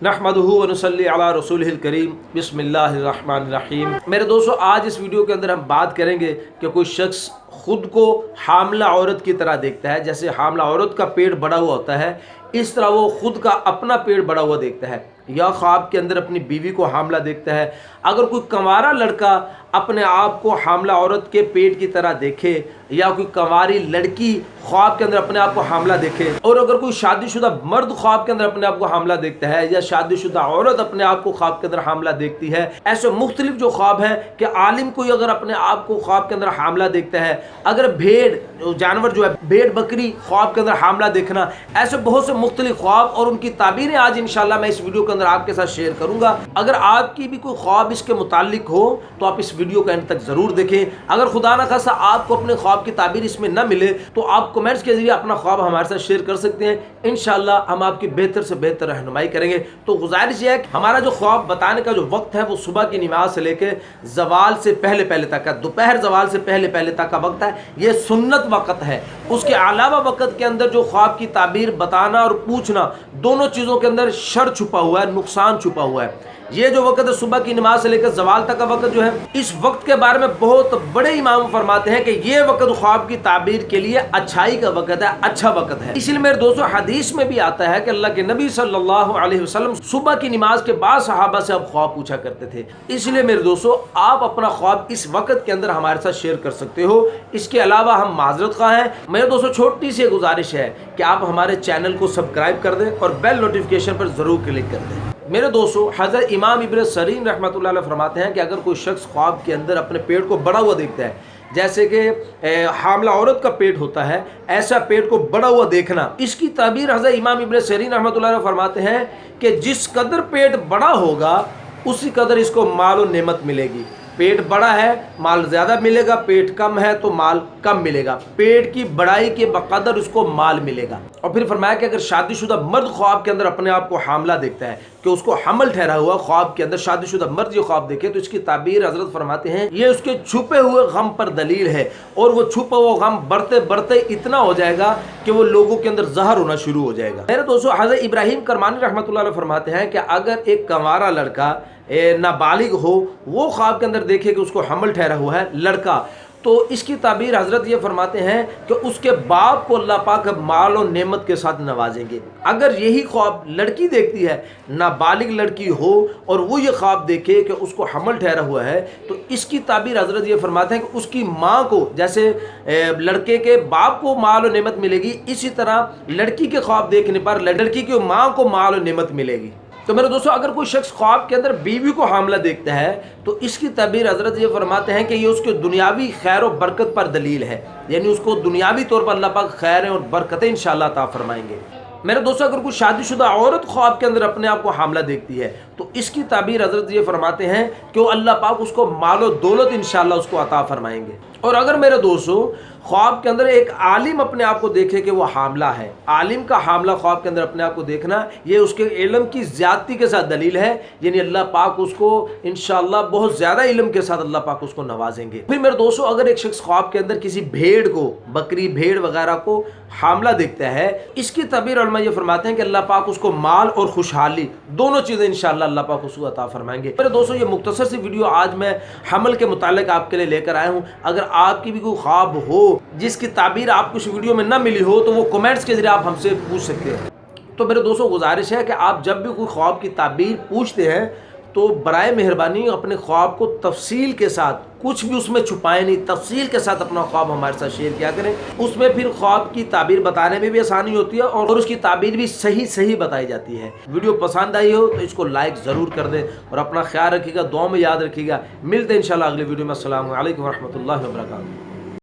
नहमदुहु व नुसल्ली अला रसूलिहिल करीम बिस्मिल्लाहिर रहमानिर रहीम। मेरे दोस्तों, आज इस वीडियो के अंदर हम बात करेंगे कि कोई शख्स खुद को हामला औरत की तरह देखता है। जैसे हामला औरत का पेट बड़ा हुआ होता है, इस तरह वो खुद का अपना पेट बड़ा हुआ देखता है, या ख्वाब के अंदर अपनी बीवी को हामला देखता है। अगर कोई कंवारा लड़का अपने आप को हामला औरत के पेट की तरह देखे, या कोई कंवारी लड़की ख्वाब के अंदर अपने आप को हामला देखे, और अगर कोई शादीशुदा मर्द ख्वाब के अंदर अपने आप को हामला देखता है, या शादीशुदा औरत अपने आप को ख्वाब के अंदर हामला देखती है, ऐसे मुख्तलिफ जो ख्वाब हैं कि आलिम कोई अगर अपने आप को ख्वाब के अंदर हामला देखता है, अगर भेड़ जानवर जो है भेड़ बकरी ख्वाब के अंदर हामला देखना, ऐसे बहुत से मुख्तलिफ ख्वाब और उनकी ताबीरें आज इंशाल्लाह मैं इस वीडियो के अंदर आपके साथ शेयर करूंगा। अगर आपकी भी कोई ख्वाब इसके मुतालिक हो तो आप इस वीडियो के एंड तक जरूर देखें। अगर खुदा ना खासा आपको अपने ख्वाब की ताबीर इसमें न मिले तो आप कमेंट्स के जरिए अपना ख्वाब हमारे साथ शेयर कर सकते हैं। इंशाल्लाह हम आपकी बेहतर से बेहतर रहनुमाई करेंगे। तो गुजारिश है कि हमारा जो ख्वाब बताने का जो वक्त है वो सुबह की नमाज से लेकर जवाल से पहले पहले तक है, दोपहर जवाल से पहले पहले तक का वक्त है। ये सुन्नत वक्त है। उसके अलावा वक्त के अंदर जो ख्वाब की ताबीर बताना और पूछना, दोनों चीज़ों के अंदर शर छुपा हुआ है, नुकसान छुपा हुआ है। ये जो वक्त है सुबह की नमाज से लेकर जवाल तक का वक्त जो है, इस वक्त के बारे में बहुत बड़े इमाम फरमाते हैं कि ये वक्त ख्वाब की ताबीर के लिए अच्छाई का वक्त है, अच्छा वक्त है। इसलिए मेरे दोस्तों, हदीस में भी आता है कि अल्लाह के नबी सल्लल्लाहु अलैहि वसल्लम सुबह की नमाज के बाद सहाबा से अब ख्वाब पूछा करते थे। इसलिए मेरे दोस्तों, आप अपना ख्वाब इस वक्त के अंदर हमारे साथ शेयर कर सकते हो। इसके अलावा हम माजरत खा हैं। मेरे दोस्तों, छोटी सी गुजारिश है कि आप हमारे चैनल को सब्सक्राइब कर दें और बेल नोटिफिकेशन पर जरूर क्लिक कर दें। मेरे दोस्तों, हज़रत इमाम इब्न सरीन रहमतुल्लाह अलैह फरमाते हैं कि अगर कोई शख्स ख्वाब के अंदर अपने पेट को बड़ा हुआ देखता है, जैसे कि हामला औरत का पेट होता है, ऐसा पेट को बड़ा हुआ देखना, इसकी ताबीर हज़रत इमाम इब्न सरीन रहमतुल्लाह अलैह फरमाते हैं कि जिस कदर पेट बड़ा होगा उसी कदर इसको माल और नेमत मिलेगी। पेट बड़ा है माल ज़्यादा मिलेगा, पेट कम है तो माल कम मिलेगा। पेट की बड़ाई के बकदर उसको माल मिलेगा। और फिर फरमाया कि अगर शादीशुदा मर्द ख्वाब के अंदर अपने आप को हामला देखता है कि उसको हमल ठहरा हुआ ख्वाब के अंदर, शादीशुदा मर्द जो ख्वाब देखे तो इसकी ताबीर हजरत फरमाते हैं ये उसके छुपे हुए गम पर दलील है। और वो छुपा हुआ गम बढ़ते बढ़ते इतना हो जाएगा कि वो लोगों के अंदर जहर होना शुरू हो जाएगा। मेरे दोस्तों, हजरत इब्राहिम करमानी रहमतुल्लाह अलैह फरमाते हैं कि अगर एक कंवारा लड़का नाबालिग हो, वो ख्वाब के अंदर देखे कि उसको हमल ठहरा हुआ है लड़का, तो इसकी ताबीर हजरत ये फरमाते हैं कि उसके बाप को अल्लाह पाक माल और नेमत के साथ नवाजेंगे। अगर यही ख्वाब लड़की देखती है, नाबालिग लड़की हो, और वो ये ख्वाब देखे कि उसको हमल ठहरा हुआ है, तो इसकी ताबीर हजरत ये फरमाते हैं कि उसकी माँ को, जैसे लड़के के बाप को माल और नेमत मिलेगी, इसी तरह लड़की के ख्वाब देखने पर लड़की की माँ को माल और नेमत मिलेगी। तो मेरे दोस्तों, अगर कोई शख्स ख्वाब के अंदर बीवी को हामला देखता है तो इसकी ताबीर हजरत ये फरमाते हैं कि ये उसके दुनियावी खैर और बरकत पर दलील है, यानी उसको दुनियावी तौर पर अल्लाह पाक खैर और बरकतें इंशाअल्लाह अता फरमाएंगे। मेरे दोस्तों, अगर कोई शादीशुदा औरत ख्वाब के अंदर अपने आप को हामला देखती है तो इसकी ताबीर हजरत ये फरमाते हैं कि वो अल्लाह पाक उसको मालो दौलत इंशाअल्लाह उसको अता फरमाएंगे। और अगर मेरे दोस्तों ख्वाब के अंदर एक आलिम अपने आप को देखे कि वो हामला है, आलिम का हामला ख्वाब के अंदर अपने आप को देखना, ये उसके इल्म की ज़्यादती के साथ दलील है, यानी अल्लाह पाक उसको इंशाअल्लाह बहुत ज़्यादा इल्म के साथ अल्लाह पाक उसको नवाजेंगे। फिर मेरे दोस्तों, अगर एक शख्स ख्वाब के अंदर किसी भेड़ को, बकरी भेड़ वगैरह को हामला देखता है, इसकी ताबीर उलमा ये फरमाते हैं कि अल्लाह पाक उसको माल और खुशहाली दोनों चीज़ें इंशाअल्लाह अल्लाह पाक उसको अता फरमाएंगे। मेरे दोस्तों, ये मुख्तसर सी वीडियो आज मैं हमल के मुतालिक आपके लिए लेकर आया हूँ। अगर आपकी भी कोई ख्वाब हो जिसकी ताबीर आपको इस वीडियो में ना मिली हो तो वो कमेंट्स के जरिए आप हमसे पूछ सकते हैं। तो मेरे दोस्तों, गुजारिश है कि आप जब भी कोई ख्वाब की ताबीर पूछते हैं तो बराए मेहरबानी अपने ख्वाब को तफसील के साथ, कुछ भी उसमें छुपाए नहीं, तफसील के साथ अपना ख्वाब हमारे साथ शेयर किया करें। उसमें फिर ख्वाब की ताबीर बताने में भी आसानी होती है और उसकी ताबीर भी सही सही बताई जाती है। वीडियो पसंद आई हो तो इसको लाइक ज़रूर कर दें और अपना ख्याल रखिएगा, दुआ में याद रखिएगा। मिलते हैं इंशाल्लाह अगले वीडियो में। अस्सलामु अलैकुम व रहमतुल्लाहि व बरकातुहू।